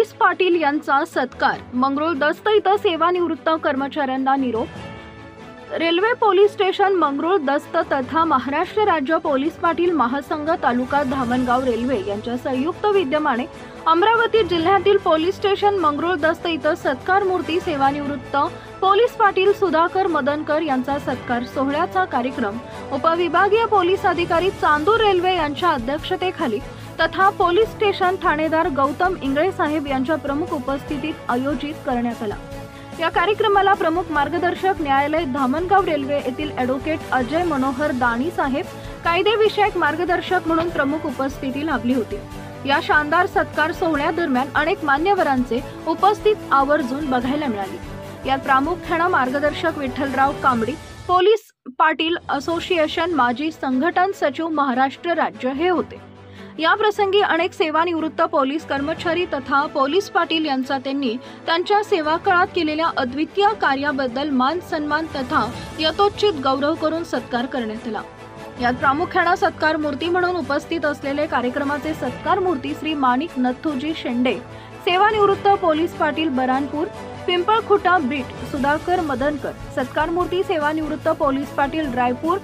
Police Patil यांचा सत्कार। मंगरुळ दस्त इथं सेवानिवृत्त कर्मचाऱ्यांना निरोप। रेल्वे पोलीस स्टेशन मंगरुळ दस्त तथा महाराष्ट्र राज्य पोलीस पाटील महासंघ तालुका धामणगाव रेल्वे यांच्या संयुक्त विद्यमाने अमरावती जिल्ह्यातील पोलीस स्टेशन मंगरुळ दस्त इथं सत्कार मूर्ती सेवानिवृत्त पोलीस पाटील सुधाकर मदनकर यांचा सत्कार सोहळ्याचा कार्यक्रम उपविभागीय पोलीस अधिकारी चांदूर रेल्वे यांच्या अध्यक्षतेखाली तथा पोलीस स्टेशन ठाणेदार गौतम इंगळे साहेब यांच्या प्रमुख उपस्थितीत आयोजित करण्यात आला। या कार्यक्रमाला प्रमुख मार्गदर्शक न्यायालय धामणगाव रेल्वे येथील ॲडव्होकेट अजय मनोहर दाणी साहेब कायदेविषयक मार्गदर्शक म्हणून प्रमुख उपस्थिती लाभली होती। या शानदार सत्कार सोहळ्यादरम्यान अनेक मान्यवरांचे उपस्थित आवर्जून बघायला मिळाली। यात प्रामुख्याने मार्गदर्शक विठ्ठलराव कांबडी, पोलीस पाटील असोसिएशन माजी संघटन सचिव महाराष्ट्र राज्य हे होते। या प्रसंगी अनेक सेवानिवृत्त पोलीस कर्मचारी तथा पोलीस पाटील यांचा त्यांनी त्यांच्या सेवा काळात केलेल्या अद्वितीय कार्याबद्दल मान सन्मान तथा यथोचित गौरव करून सत्कार करण्यात आला। यात प्रामुख्याने सत्कार मूर्ती म्हणून उपस्थित असलेले कार्यक्रमाचे सत्कार मूर्ती श्री माणिक नथुजी शेंडे, सेवानिवृत्त पोलीस पाटील बरानपूर पिंपळखुटा बीट सुधाकर मदनकर, सत्कार मूर्ती सेवानिवृत्त पोलीस पाटील रायपूर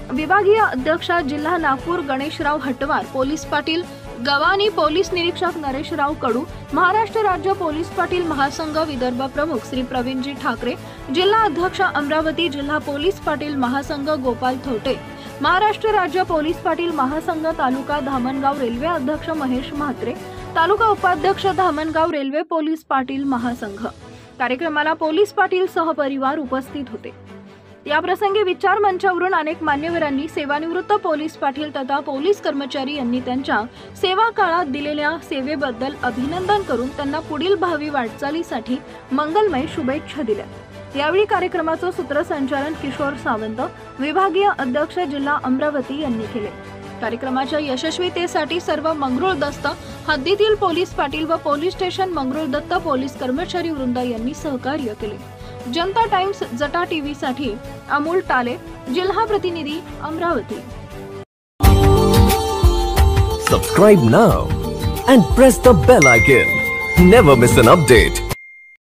विभागीय अध्यक्ष जिल्हा नागपूर गणेशराव हटवार, पोलीस पाटील गवानी, पोलीस निरीक्षक नरेशराव कडू, महाराष्ट्र राज्य पोलीस पाटील महासंघ विदर्भ प्रमुख श्री प्रवीणजी ठाकरे, जिल्हा अध्यक्ष अमरावती जिल्हा पोलीस पाटील महासंघ गोपाल थोटे, महाराष्ट्र राज्य पोलीस पाटील महासंघ तालुका धामणगाव रेल्वे अध्यक्ष महेश म्हात्रे, तालुका उपाध्यक्ष धामणगाव रेल्वे पोलीस पाटील महासंघ। कार्यक्रमाला पोलीस पाटील सहपरिवार उपस्थित होते। या प्रसंगी विचार मंचावरून अनेक मान्यवरांनी सेवानिवृत्त पोलीस पाटील तथा पोलीस कर्मचारी यांनी त्यांच्या सेवा काळात दिलेल्या सेवेबद्दल अभिनंदन करून त्यांना पुढील भावी वाटचालीसाठी मंगलमय शुभेच्छा दिल्या। यावेळी कार्यक्रमाचं सूत्रसंचालन किशोर सावंत, विभागीय अध्यक्ष जिल्हा अमरावती यांनी केले। कार्यक्रमाच्या यशस्वीतेसाठी सर्व मंगरुळ दस्त हद्दीतील पोलीस पाटील व पोलीस स्टेशन मंगरुळ दत्त पोलीस कर्मचारी वृंद यांनी सहकार्य केले। जनता टाइम्स जटा टीव्ही साठी अमोल टाले, जिल्हा प्रतिनिधी Amravati. Subscribe now and press the bell icon. Never miss an update.